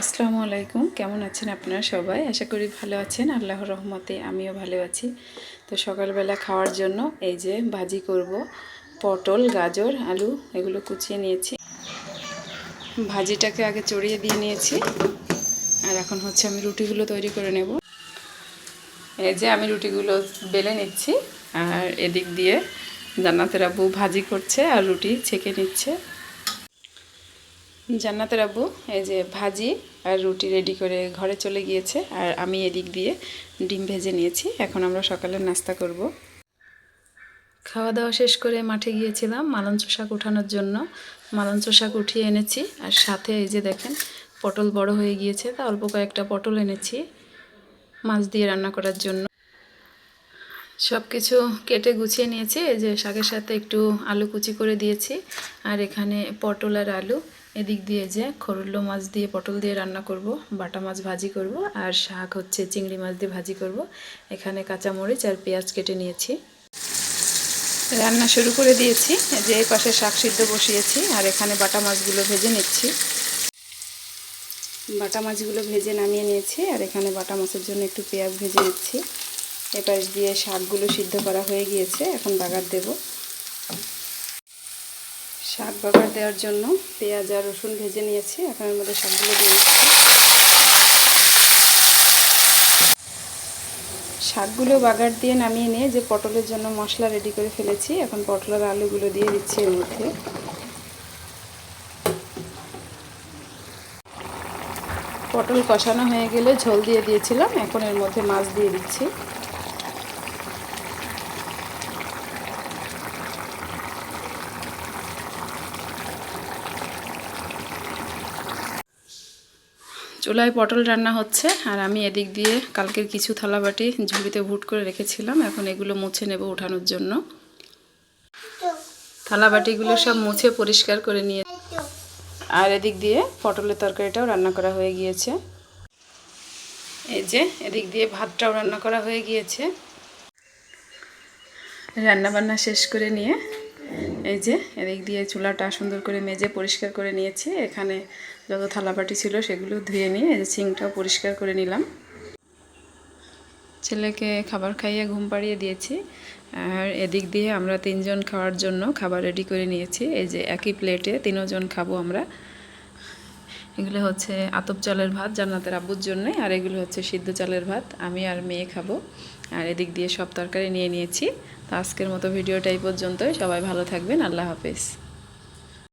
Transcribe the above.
আসসালামু আলাইকুম। কেমন আছেন আপনারা সবাই? আশা করি ভালো আছেন। আল্লাহর রহমতে আমিও ভালো আছি। তো সকালবেলা খাওয়ার জন্য এই যে ভাজি করব, পটল, গাজর, আলু এগুলো কুচিয়ে নিয়েছি। ভাজিটাকে আগে চড়িয়ে দিয়ে নিয়েছি, আর এখন হচ্ছে আমি রুটিগুলো তৈরি করে নেব। এই যে আমি রুটিগুলো বেলে নিচ্ছি, আর এদিক দিয়ে জান্নাতের আব্বু ভাজি করছে আর রুটি ছেঁকে নিচ্ছে। জান্নাতের আব্বু এই যে ভাজি আর রুটি রেডি করে ঘরে চলে গিয়েছে, আর আমি এদিক দিয়ে ডিম ভেজে নিয়েছি। এখন আমরা সকালের নাস্তা করব। খাওয়া দাওয়া শেষ করে মাঠে গিয়েছিলাম মালঞ্চ শাক উঠানোর জন্য। মালঞ্চ শাক উঠিয়ে এনেছি, আর সাথে এই যে দেখেন পটল বড় হয়ে গিয়েছে, তা অল্প কয়েকটা পটল এনেছি মাছ দিয়ে রান্না করার জন্য। সব কিছু কেটে গুছিয়ে নিয়েছি। এই যে শাকের সাথে একটু আলু কুচি করে দিয়েছি, আর এখানে পটল আর আলু, এদিক দিয়ে যে খরুল্লো মাছ দিয়ে পটল দিয়ে রান্না করব, বাটা মাছ ভাজি করব, আর শাক হচ্ছে চিংড়ি মাছ দিয়ে ভাজি করব। এখানে কাঁচামরিচ আর পেঁয়াজ কেটে নিয়েছি। রান্না শুরু করে দিয়েছি। যে এই পাশে শাক সিদ্ধ বসিয়েছি, আর এখানে বাটা মাছগুলো ভেজে নিচ্ছি। বাটা মাছগুলো ভেজে নামিয়ে নিয়েছি, আর এখানে বাটা মাছের জন্য একটু পেঁয়াজ ভেজে নিচ্ছি। এপাশ দিয়ে শাকগুলো সিদ্ধ করা হয়ে গিয়েছে, এখন বাগার দেব। শাক বাগার দেওয়ার জন্য পেঁয়াজ আর রসুন ভেজে নিয়েছি, এখন এর মধ্যে শাকগুলো দিয়ে দিচ্ছি। শাকগুলো বাগার দিয়ে নামিয়ে নিয়ে যে পটলের জন্য মশলা রেডি করে ফেলেছি, এখন পটলের আলুগুলো দিয়ে দিচ্ছি এর মধ্যে। পটল কষানো হয়ে গেলে ঝোল দিয়ে দিয়েছিলাম, এখন এর মধ্যে মাছ দিয়ে দিচ্ছি। চুলায় পটল রান্না হচ্ছে, আর আমি এদিক দিয়ে কালকের কিছু থালাবাটি ঝুড়িতে ভুট করে রেখেছিলাম, এখন এগুলো মুছে নেব ওঠানোর জন্য। থালাবাটিগুলো সব মুছে পরিষ্কার করে নিয়ে, আর এদিক দিয়ে পটলের তরকারিটাও রান্না করা হয়ে গিয়েছে। এই যে এদিক দিয়ে ভাতটাও রান্না করা হয়ে গিয়েছে। রান্না বান্না শেষ করে নিয়ে এই যে এদিক দিয়ে চুলাটা সুন্দর করে মেজে পরিষ্কার করে নিয়েছি। এখানে যত থালাবাটি ছিল সেগুলো ধুয়ে নিয়ে এই যে সিঙ্কটাও পরিষ্কার করে নিলাম। ছেলেকে খাবার খাইয়ে ঘুম পাড়িয়ে দিয়েছি, আর এদিক দিয়ে আমরা তিনজন খাওয়ার জন্য খাবার রেডি করে নিয়েছি। এই যে একই প্লেটে তিনজন খাবো আমরা। এগুলো হচ্ছে আতপ চালের ভাত জান্নাতের আব্বুর জন্য, আর এগুলো হচ্ছে সিদ্ধ চালের ভাত আমি আর মেয়ে খাবো। আর এদিক দিয়ে সব তরকারি নিয়ে নিয়েছি। তো আজকের মতো ভিডিওটা এই পর্যন্তই। সবাই ভালো থাকবেন। আল্লাহ হাফেজ।